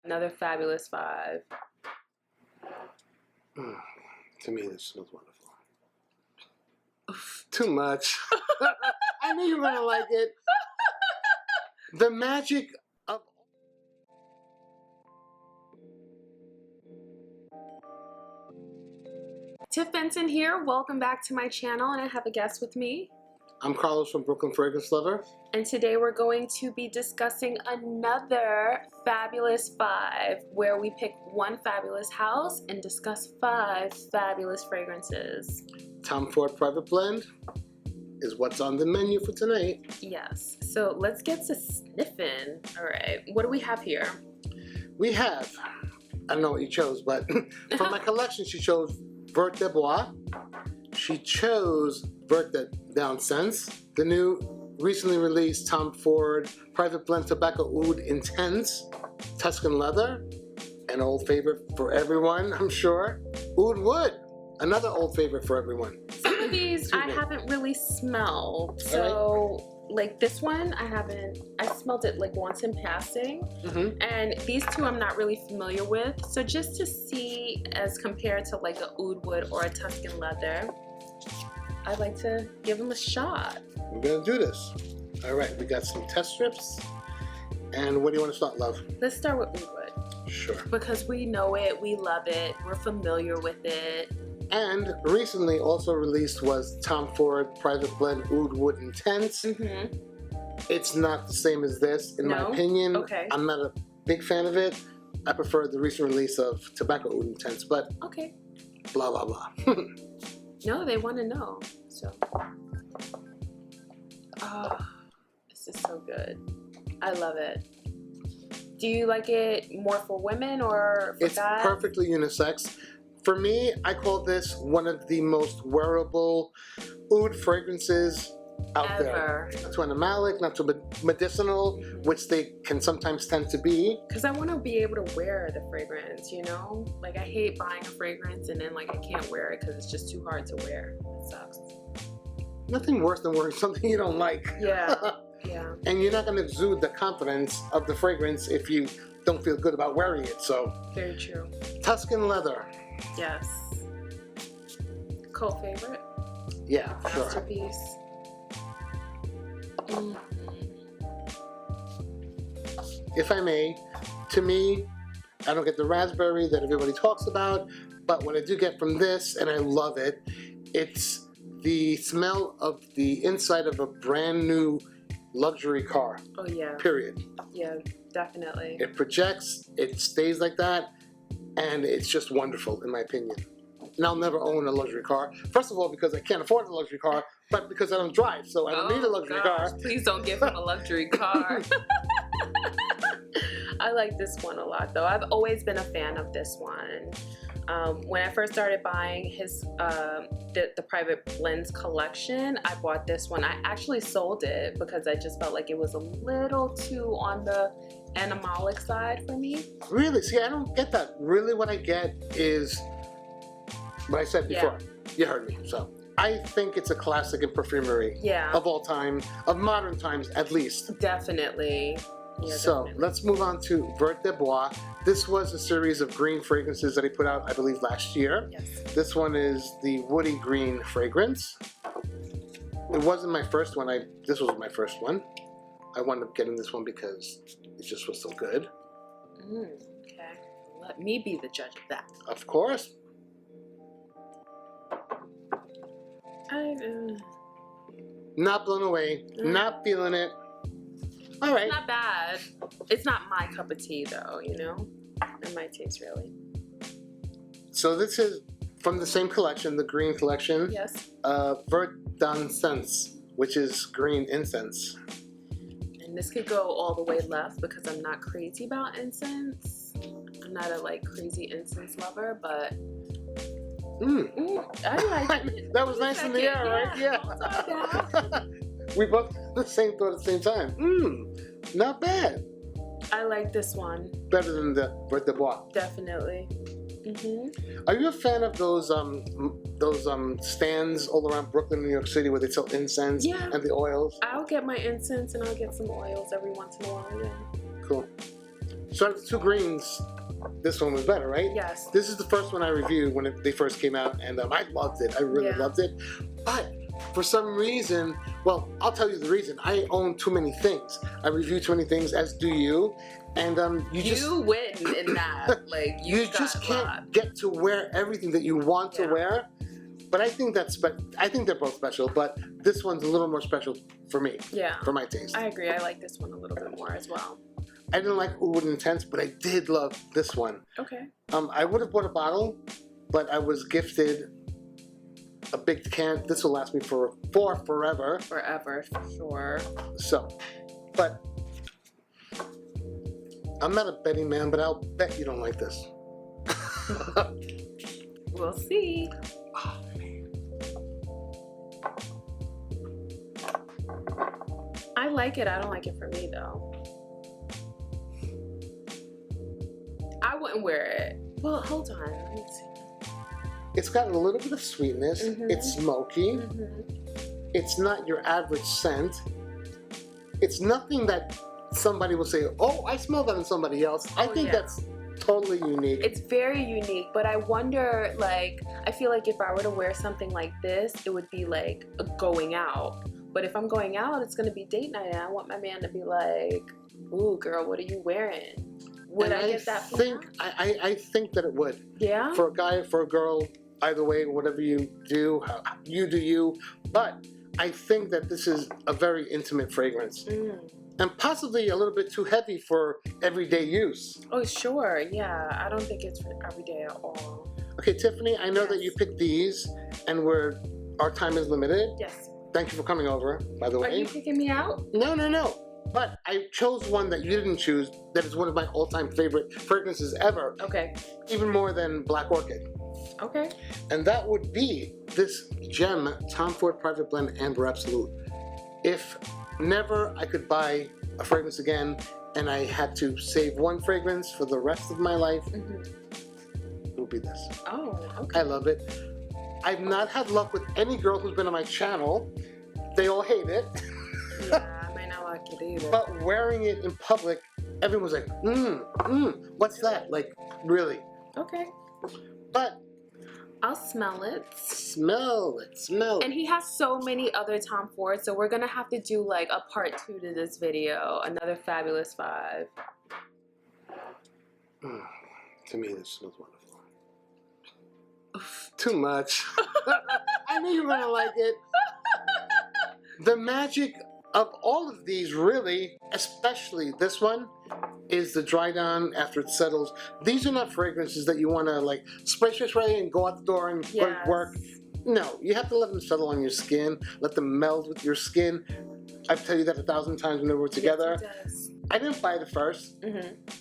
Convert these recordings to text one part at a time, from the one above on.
Another fabulous 5. To me, this smells wonderful. Too much. I knew you were gonna like it. The magic of. Tiff Benson here. Welcome back to my channel, and I have a guest with me. I'm Carlos from Brooklyn Fragrance Lover. And today we're going to be discussing another fabulous 5, where we pick one fabulous house and discuss 5 fabulous fragrances. Tom Ford Private Blend is what's on the menu for tonight. Yes. So let's get to sniffing. All right. What do we have here? We have, I don't know what you chose, but from my collection, she chose Vert de Bois. She chose Vert de Incense, the new recently released Tom Ford Private Blend Tobacco Oud Intense, Tuscan Leather, an old favorite for everyone, I'm sure. Oud Wood, another old favorite for everyone. Some of these I haven't really smelled. So, like this one, I smelled it like once in passing. And these two I'm not really familiar with. So just to see as compared to like a Oud Wood or a Tuscan Leather, I'd like to give them a shot. We're gonna do this. All right, we got some test strips. And where do you want to start, love? Let's start with Oud Wood. Sure. Because we know it, we love it, we're familiar with it. And recently also released was Tom Ford Private Blend Oud Wood Intense. It's not the same as this, in my opinion. Okay. I'm not a big fan of it. I prefer the recent release of Tobacco Oud Intense, but okay. Blah, blah, blah. No, they want to know. So, this is so good. I love it. Do you like it more for women or for guys? It's perfectly unisex. For me, I call this one of the most wearable oud fragrances out there. Not too animalic, not too medicinal, which they can sometimes tend to be. Because I want to be able to wear the fragrance, you know? Like, I hate buying a fragrance and then, like, I can't wear it because it's just too hard to wear. It sucks. Nothing worse than wearing something you don't like. Yeah, yeah. And you're not going to exude the confidence of the fragrance if you don't feel good about wearing it, so. Very true. Tuscan Leather. Yes. Co-favorite? Yeah, sure. Masterpiece. If I may, to me, I don't get the raspberry that everybody talks about, but what I do get from this, and I love it, it's the smell of the inside of a brand new luxury car. Oh yeah. Period. Yeah, definitely. It projects, it stays like that, and it's just wonderful in my opinion. And I'll never own a luxury car. First of all, because I can't afford a luxury car, but because I don't drive, so I don't need a luxury car. Please don't give him a luxury car. I like this one a lot though. I've always been a fan of this one. When I first started buying his the Private Blends collection, I bought this one. I actually sold it because I just felt like it was a little too on the animalic side for me. Really? See, I don't get that. Really what I get is what I said before. Yeah. You heard me. So I think it's a classic in perfumery. Yeah. Of all time, of modern times at least. Definitely. Yeah, so definitely. let's move on to Vert de Bois. This was a series of green fragrances that he put out, I believe, last year. Yes. This one is the woody green fragrance. It wasn't my first one. This was my first one. I wound up getting this one because it just was so good. Okay. Let me be the judge of that. Of course. Not blown away. Not feeling it. All right. It's not bad. It's not my cup of tea, though, you know? And my taste, really. So this is from the same collection, the green collection. Yes. Vert d'Incense, which is green incense. And this could go all the way left because I'm not crazy about incense. I'm not a, like, crazy incense lover, but... I like it. That was nice in the air, right? Yeah. We both had the same thought at the same time. Not bad. I like this one. Better than the Vert de Bois. Definitely. Are you a fan of those stands all around Brooklyn, New York City, where they sell incense and the oils? I'll get my incense and I'll get some oils every once in a while. Yeah. Cool. So out of the two greens, this one was better, right? Yes. This is the first one I reviewed when they first came out, and I loved it. I really loved it. But for some reason, well, I'll tell you the reason. I own too many things. I review too many things, as do you. And you win in that. Like you just can't get to wear everything that you want to wear. But I think I think they're both special, but this one's a little more special for me. Yeah. For my taste. I agree. I like this one a little bit more as well. I didn't like Oud Intense, but I did love this one. Okay. I would have bought a bottle, but I was gifted a big can. This will last me for forever. Forever, for sure. So, but I'm not a betting man, but I'll bet you don't like this. We'll see. Oh, man. I like it. I don't like it for me, though. I wouldn't wear it. Well, hold on. Let me see. It's got a little bit of sweetness. It's smoky. It's not your average scent. It's nothing that somebody will say, oh, I smell that in somebody else. I think that's totally unique. It's very unique, but I wonder, like, I feel like if I were to wear something like this, it would be like a going out. But if I'm going out, it's going to be date night, and I want my man to be like, ooh, girl, what are you wearing? Would I get that from I think that it would. Yeah? For a guy, for a girl, either way, whatever you do, you do you. But I think that this is a very intimate fragrance. And possibly a little bit too heavy for everyday use. Oh, sure. Yeah. I don't think it's for everyday at all. Okay, Tiffany, I know that you picked these, and our time is limited. Yes. Thank you for coming over, by the way. Are you kicking me out? No. But I chose one that you didn't choose that is one of my all-time favorite fragrances ever. Okay. Even more than Black Orchid. Okay. And that would be this gem, Tom Ford Private Blend Amber Absolute. If never I could buy a fragrance again and I had to save one fragrance for the rest of my life, it would be this. Oh, okay. I love it. I've not had luck with any girl who's been on my channel. They all hate it. Yeah. Like it either. But wearing it in public, everyone's like, what's that? Like, really? Okay. But I'll smell it. Smell it. And he has so many other Tom Fords, so we're gonna have to do like a part 2 to this video. Another Fabulous 5. To me, this smells wonderful. Too much. I knew you were gonna like it. The magic of all of these, really, especially this one, is the dry down after it settles. These are not fragrances that you want to like spray and go out the door and go to work. No, you have to let them settle on your skin, let them meld with your skin. I've told you that 1,000 times when they were together. Yes, I didn't buy it at first,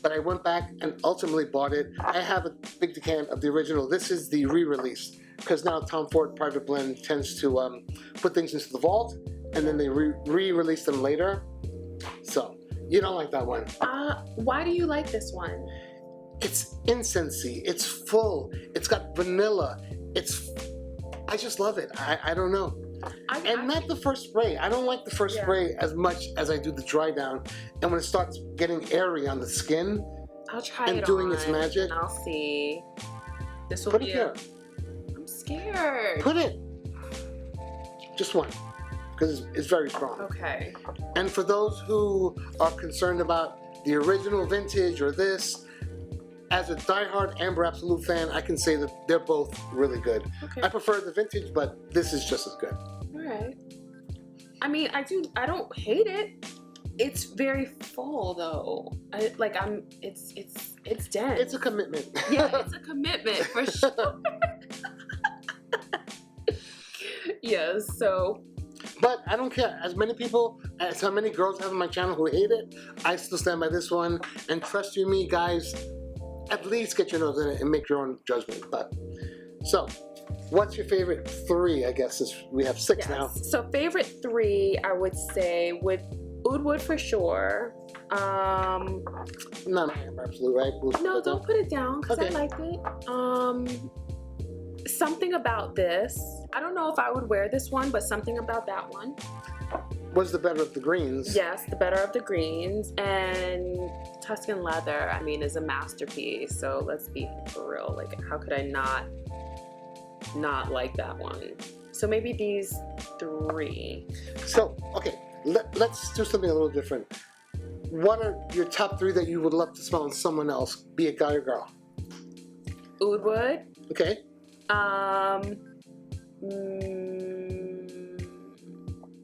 but I went back and ultimately bought it. I have a big decan of the original. This is the re-release, because now Tom Ford Private Blend tends to put things into the vault, and then they re-release them later. So, you don't like that one. Why do you like this one? It's incensey. It's full. It's got vanilla. I just love it. I don't know. Not the first spray. I don't like the first spray as much as I do the dry down. And when it starts getting airy on the skin, I'll try and doing its magic, and I'll see. This will put be it here. I'm scared. Put it. Just one. Because it's very strong. Okay. And for those who are concerned about the original vintage or this, as a diehard Amber Absolute fan, I can say that they're both really good. Okay. I prefer the vintage, but this is just as good. All right. I mean, I don't hate it. It's very full though. It's dense. It's a commitment. Yeah, it's a commitment for sure. Yes, so. But I don't care. As many how many girls I have on my channel who hate it, I still stand by this one. And trust you me, guys, at least get your nose in it and make your own judgment. But so, what's your favorite 3? I guess we have 6 now. So favorite 3, I would say Oud for sure. Not Amber Absolute, right? No, don't put it down because I liked it. Something about this. I don't know if I would wear this one, but something about that one. was the better of the greens. Yes, the better of the greens. And Tuscan Leather, I mean, is a masterpiece. So let's be for real. Like, how could I not like that one? So maybe these 3. So, okay, let's do something a little different. What are your top 3 that you would love to smell on someone else, be it guy or girl? Oud wood. Okay.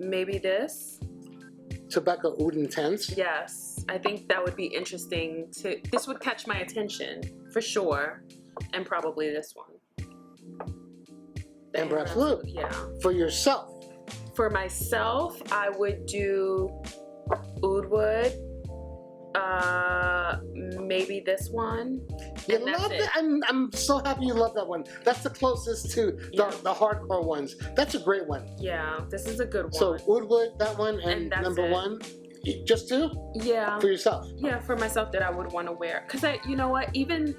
Maybe this. Tobacco Oud Intense. Yes, I think that would be interesting to. This would catch my attention for sure, and probably this one. And perhaps blue. Yeah. For yourself. For myself, I would do oud wood. Maybe this one. You love it. I'm so happy you love that one. That's the closest to the hardcore ones. That's a great one. Yeah, this is a good one. So oud wood, that one, and number 1. Just 2? Yeah. For yourself? Yeah, for myself that I would want to wear. Because you know what, even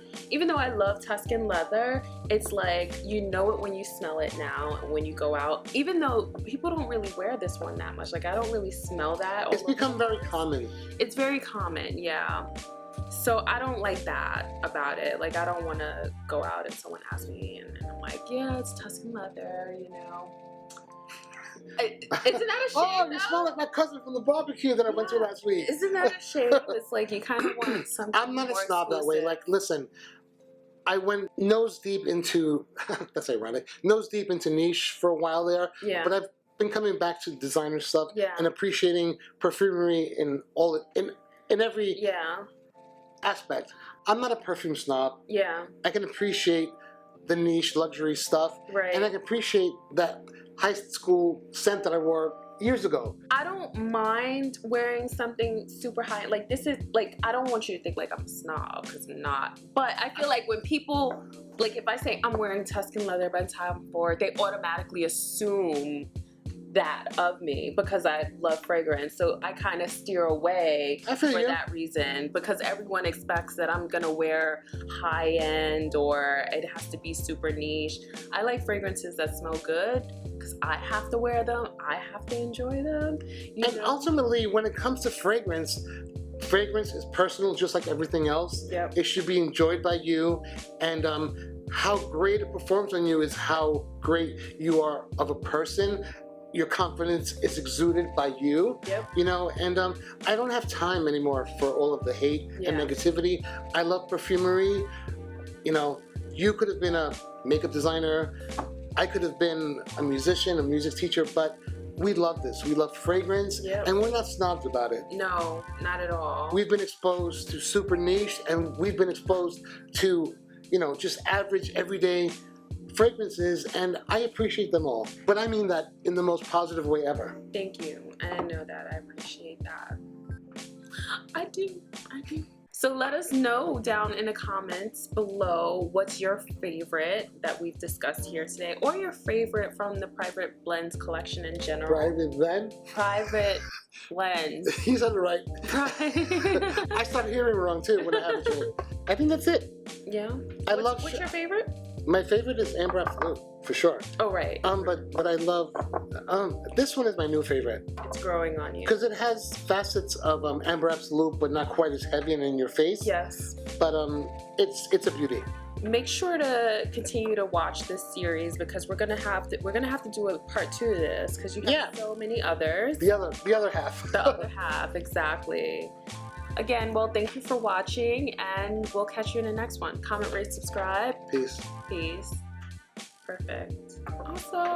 though I love Tuscan Leather, it's like, you know it when you smell it now, when you go out. Even though people don't really wear this one that much. Like, I don't really smell that. It's become very common. It's very common, yeah. So I don't like that about it. Like, I don't want to go out and someone asks me and I'm like, yeah, it's Tuscan Leather, you know. Isn't that a shame? Oh, you smell like my cousin from the barbecue that I went to last week. Isn't that a shame? It's like you kind of want something. I'm not a snob that way. Like, listen, I went nose deep into, that's ironic, nose deep into niche for a while there. Yeah. But I've been coming back to designer stuff and appreciating perfumery in every aspect. I'm not a perfume snob. Yeah. I can appreciate the niche luxury stuff. Right. And I can appreciate that high school scent that I wore years ago. I don't mind wearing something super high. Like, this is, like, I don't want you to think like I'm a snob, because I'm not. But I feel like when people, like, if I say I'm wearing Tuscan Leather by Tom Ford, they automatically assume that of me because I love fragrance. So I kind of steer away for that reason, because everyone expects that I'm gonna wear high end or it has to be super niche. I like fragrances that smell good because I have to wear them, I have to enjoy them. And ultimately, when it comes to fragrance is personal, just like everything else. Yep. It should be enjoyed by you, and how great it performs on you is how great you are of a person. Your confidence is exuded by you, you know, and I don't have time anymore for all of the hate and negativity. I love perfumery. You know, you could have been a makeup designer. I could have been a musician, a music teacher, but we love this. We love fragrance, and we're not snobs about it. No, not at all. We've been exposed to super niche, and we've been exposed to, you know, just average, everyday fragrances, and I appreciate them all. But I mean that in the most positive way ever. Thank you. I know that. I appreciate that. I do. So let us know down in the comments below what's your favorite that we've discussed here today, or your favorite from the Private Blends collection in general. Private Blend? Private Blends. He's on the right. I started hearing wrong too when I had it. I think that's it. Yeah. What's your favorite? My favorite is Amber Absolute, for sure. Oh, right. But I love, this one is my new favorite. It's growing on you. Because it has facets of Amber Absolute, but not quite as heavy and in your face. Yes. But it's a beauty. Make sure to continue to watch this series, because we're gonna have to do a part 2 of this, because you have so many others. The other half. The other half, exactly. Again, well, thank you for watching, and we'll catch you in the next one. Comment, rate, subscribe. Peace. Peace. Perfect. Awesome.